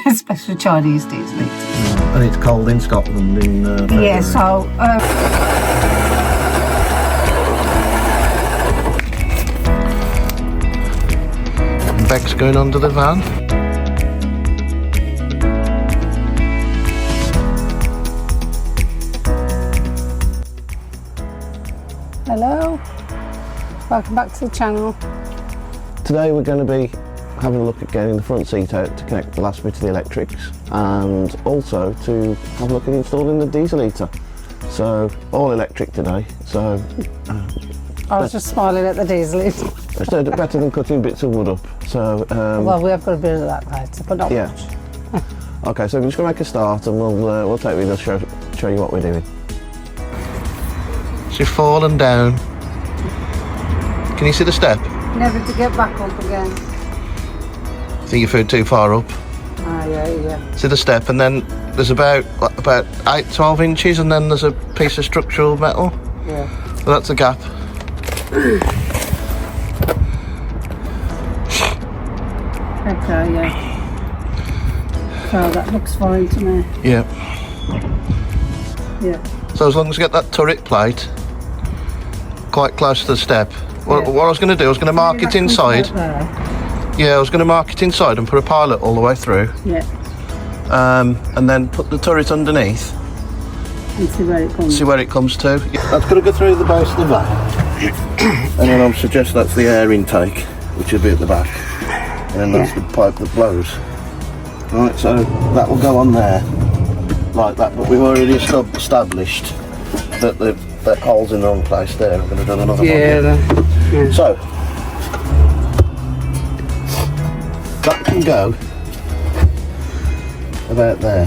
especially Chinese diesel heaters. And it's cold in Scotland in February. Yeah, so Beck's going under the van. hello, welcome back to the channel. Today we're going to be having a look at getting the front seat out to connect the last bit of the electrics, and also to have a look at installing the diesel heater. So all electric today, so I was just smiling at the diesel heater. it's better than cutting bits of wood up. So Well, we have got a bit of that later, but not yeah. much. Okay, so we're just going to make a start, and we'll take you to show you what we're doing. So you've fallen down. Can you see the step? Never to get back up again. I think you flew too far up. Ah, yeah. See the step, and then there's about 12 inches, and then there's a piece of structural metal. Yeah. So that's a gap. Okay, yeah. So that looks fine to me. Yeah. Yeah. So as long as you get that turret plate quite close to the step. What I was going to do, I was going to mark it inside. Yeah, I was going to mark it inside and put a pilot all the way through. Yeah. And then put the turret underneath. And see where it comes. See where it comes to. That's going to go through the base of the van. And then I'll suggest that's the air intake, which will be at the back. And then that's the pipe that blows. Right, so that will go on there, like that. But we've already established that that hole's in the wrong place there. I'm going to do another one. Yeah. So, that can go about there.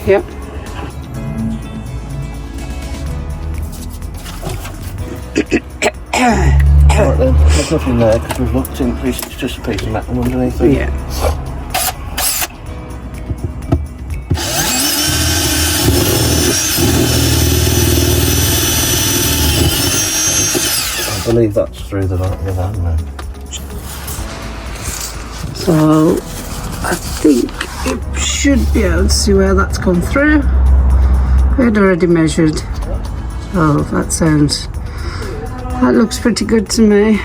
Yep. Right then, there's nothing there because we've looked in, it's just a piece of metal underneath it. Yeah. I believe that's through the van now. So I think it should be able to see where that's come through. We had already measured. So that looks pretty good to me.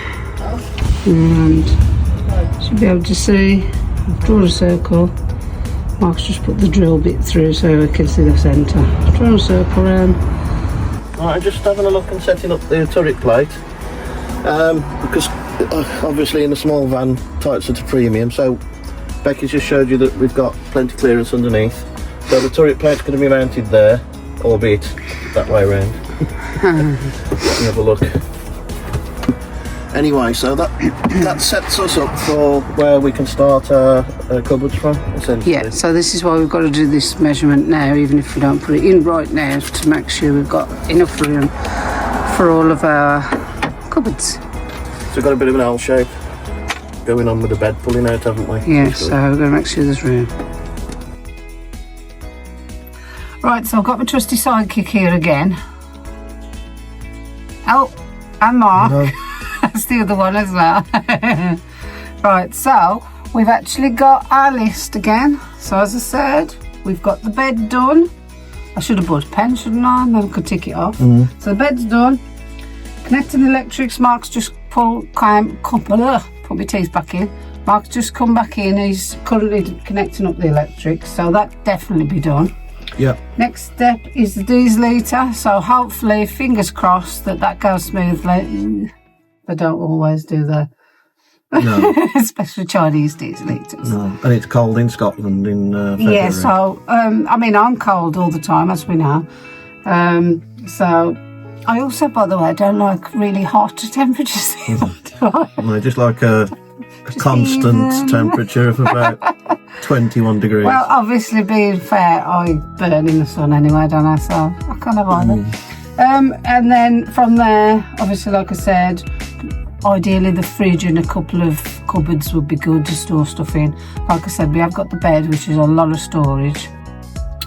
And should be able to see. I've drawn a circle. Mark's just put the drill bit through so I can see the centre. Drawn a circle around. Right, I'm just having a look and setting up the turret plate. Because obviously in a small van, tights at a premium, so Becky's just showed you that we've got plenty clearance underneath. So the turret plate's going to be mounted there, albeit that way around. Have a look. Anyway, so that sets us up for where we can start our cupboards from, essentially. Yeah, so this is why we've got to do this measurement now, even if we don't put it in right now, to make sure we've got enough room for all of our cupboards. So we've got a bit of an L shape going on with the bed pulling out, haven't we? Yeah, so we're going to make sure there's room. Right, so I've got my trusty sidekick here again. Oh, and Mark. No. That's the other one as well. Right, so we've actually got our list again. So as I said, we've got the bed done. I should have bought a pen, shouldn't I? And then I could tick it off. So the bed's done. Connecting the electrics, Mark's just put my teeth back in. Mark's just come back in. He's currently connecting up the electrics, so that definitely be done. Yeah. Next step is the diesel heater. So hopefully, fingers crossed, that goes smoothly. They don't always do that. No. Especially Chinese diesel heaters. No. And it's cold in Scotland in February. Yeah, so, I mean, I'm cold all the time, as we know. So, I also, by the way, don't like really hot temperatures. No, just like a constant temperature of about 21 degrees. Well, obviously, being fair, I burn in the sun anyway, don't I? So, I kind of like that. And then from there, obviously, like I said, ideally the fridge and a couple of cupboards would be good to store stuff in. Like I said, we have got the bed, which is a lot of storage.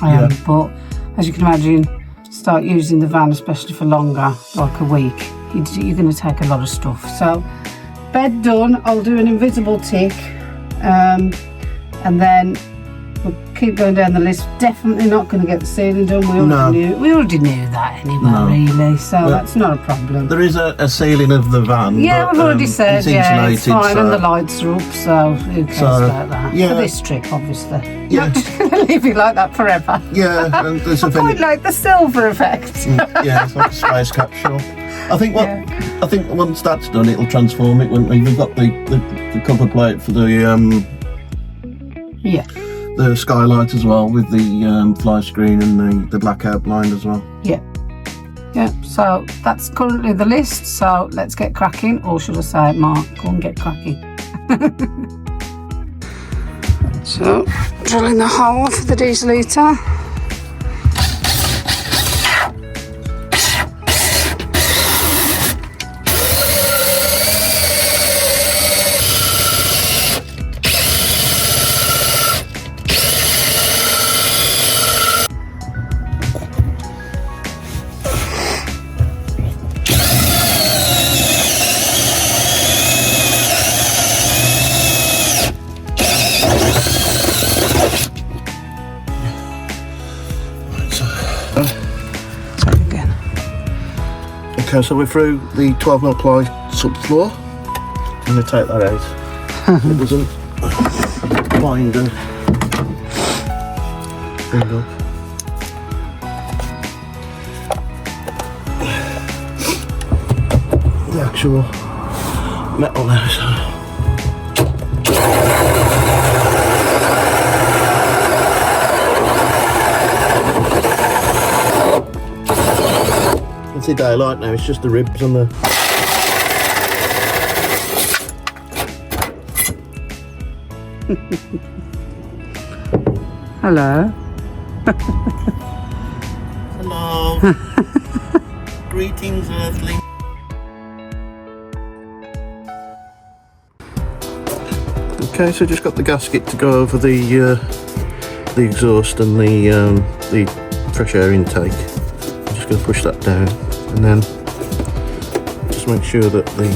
But as you can imagine, start using the van, especially for longer, like a week, you're going to take a lot of stuff. So bed done, I'll do an invisible tick, and then we'll keep going down the list. Definitely not going to get the ceiling done. We already knew that anyway, really. So that's not a problem. There is a ceiling of the van. Yeah, but, we've already said, it's yeah, it's insulated, fine, and the lights are up, so who cares about that? yeah. For this trip, obviously. Yeah. Not just going to leave it like that forever. Yeah, and there's I quite like the silver effect. Yeah, it's like a space capsule. I think once that's done, it'll transform it. When we've got the cover plate for the the skylight as well, with the fly screen and the blackout blind as well. Yeah. So that's currently the list. So let's get cracking, or should I say, Mark, go and get cracking. So drilling the hole for the diesel heater. Okay, so we're through the 12mm ply subfloor. I'm going to take that out. It doesn't bind the thing up. The actual metal there, so. See daylight now, it's just the ribs on the... Hello. Hello. Greetings, Earthling. Okay, so just got the gasket to go over the exhaust and the fresh air intake. I'm just going to push that down. And then just make sure that the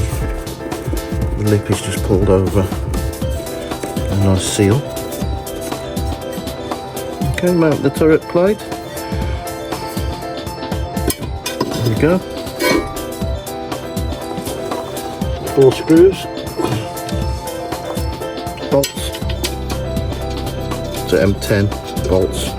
lip is just pulled over. A nice seal. Okay, mount the turret plate. There we go. 4 screws. Bolts. So M10 bolts.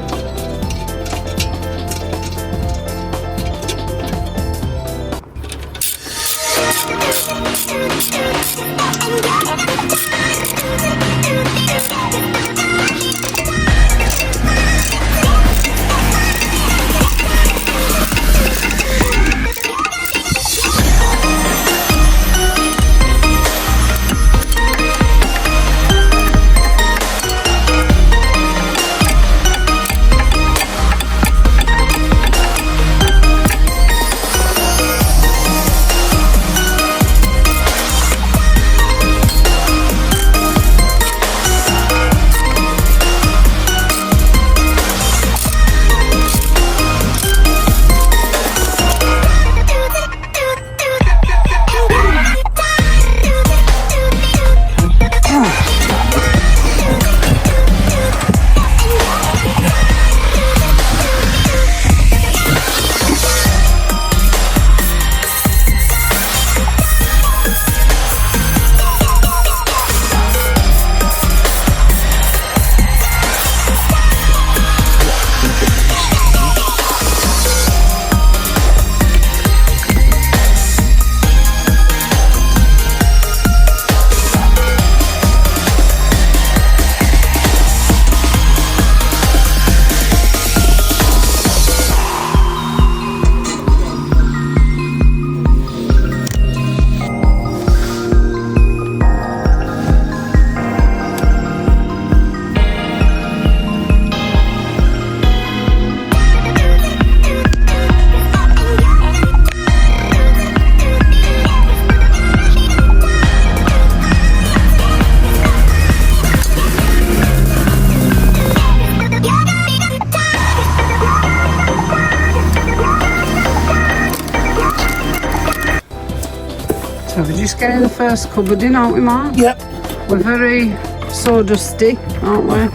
So we're just getting the first cupboard in, aren't we, Mark? Yep. We're very sawdusty, aren't we?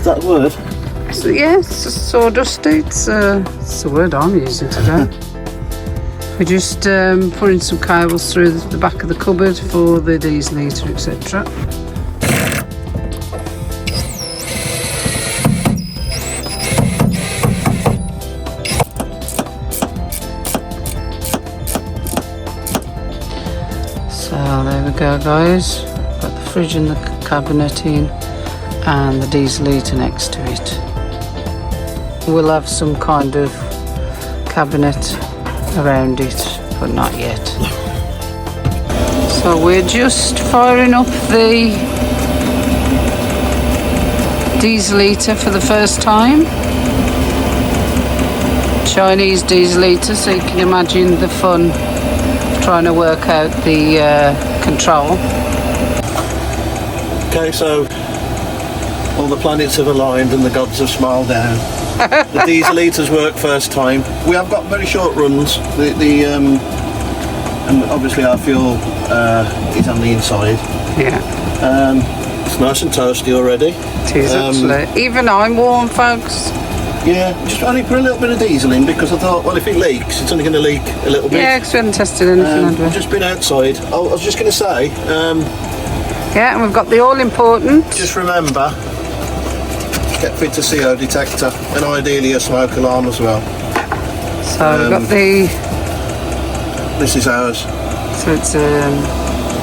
Is that a word? So, yeah, it's sawdusty. It's the word I'm using today. We're just putting some cables through the back of the cupboard for the diesel heater, etc. So there we go, guys. Got the fridge and the cabinet in, and the diesel heater next to it. We'll have some kind of cabinet around it, but not yet. So we're just firing up the diesel heater for the first time. Chinese diesel heater, so you can imagine the fun of trying to work out the control. Okay, so all the planets have aligned and the gods have smiled down. The diesel heaters work first time. We have got very short runs. And obviously our fuel is on the inside. Yeah. It's nice and toasty already. It is actually. Even I'm warm, folks. Yeah, just only put a little bit of diesel in because I thought, well, if it leaks, it's only going to leak a little bit. Yeah, because we haven't tested anything, had we? We've just been outside. I was just going to say... yeah, and we've got the all-important... just remember, get fit a CO detector and ideally a smoke alarm as well. So we've got the... This is ours. So it's...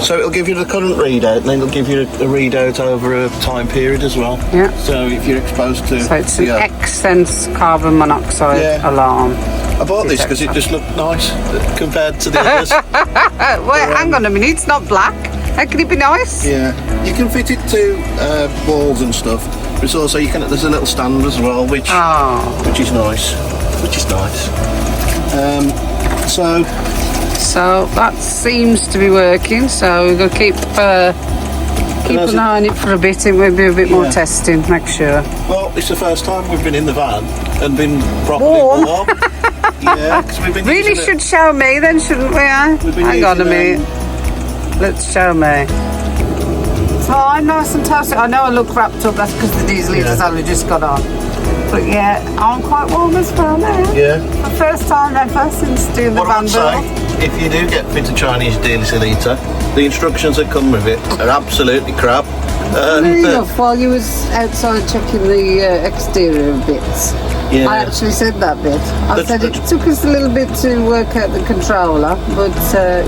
So it'll give you the current readout and then it'll give you a readout over a time period as well. Yeah. So if you're exposed to... So it's an X-Sense carbon monoxide alarm. I bought this because it just looked nice compared to the others. Wait, hang on a minute, it's not black. How can it be nice? Yeah. You can fit it to walls and stuff. But it's also, there's a little stand as well, which is nice. So that seems to be working. So we're going to keep an eye on it for a bit, and we'll do a bit more testing, make sure. Well, it's the first time we've been in the van and been properly warm. Yeah, because we've been really should show me then, shouldn't we? Hang on a minute. Let's show me. So I'm nice and toasty. I know I look wrapped up, that's because the diesel heater's only just got on. But yeah, I'm quite warm as well now. Yeah. The first time ever since doing the van build. If you do get fit a Chinese diesel heater, the instructions that come with it are absolutely crap. Enough, while you was outside checking the exterior bits, I actually said that bit. I said it took us a little bit to work out the controller, but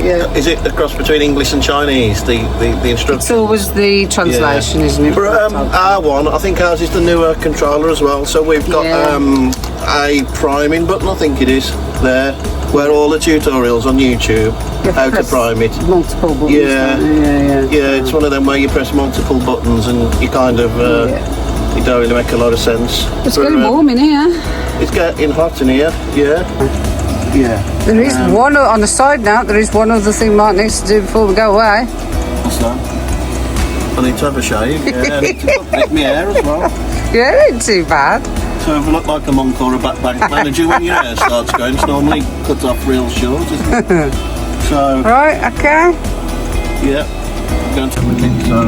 yeah. Is it a cross between English and Chinese, the instructions? It's always the translation, isn't it? For our one, I think ours is the newer controller as well, so we've got a priming button, I think it is, there, where all the tutorials on YouTube, how to prime it. Multiple buttons. Yeah, it's one of them where you press multiple buttons and you kind of, it don't really make a lot of sense. It's getting warm in here. It's getting hot in here, yeah. There is one, on a side note, there is one other thing Mark needs to do before we go away. What's that? I need to have a shave, I need to make my hair as well. Yeah, ain't too bad. So if I look like a monk or a bank manager when your hair starts going, it's normally cut off real short, isn't it? So... Right, okay. Yeah, going to everything, so...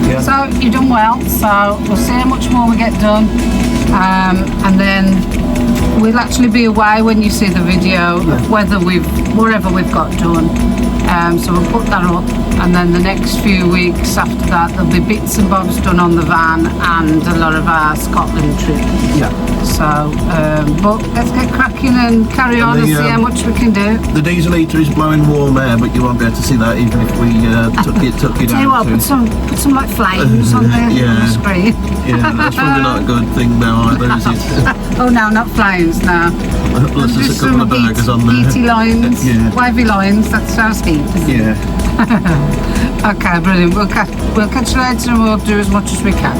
Yeah. So you've done well, so we'll see how much more we get done, and then we'll actually be away when you see the video of wherever we've got done. So we'll put that up, and then the next few weeks after that there'll be bits and bobs done on the van and a lot of our Scotland trip. Yeah. So, but let's get cracking and carry on and see how much we can do. The diesel heater is blowing warm air, but you won't be able to see that even if we took it Tell you what, put some like flames on the screen. Yeah, that's probably not a good thing now either, is it? Oh no, not flames, no. Unless there's a couple of burgers on there. Heaty lines, wavy lines, that's sounds heat, isn't it? Yeah. Okay, brilliant. We'll catch you later and we'll do as much as we can.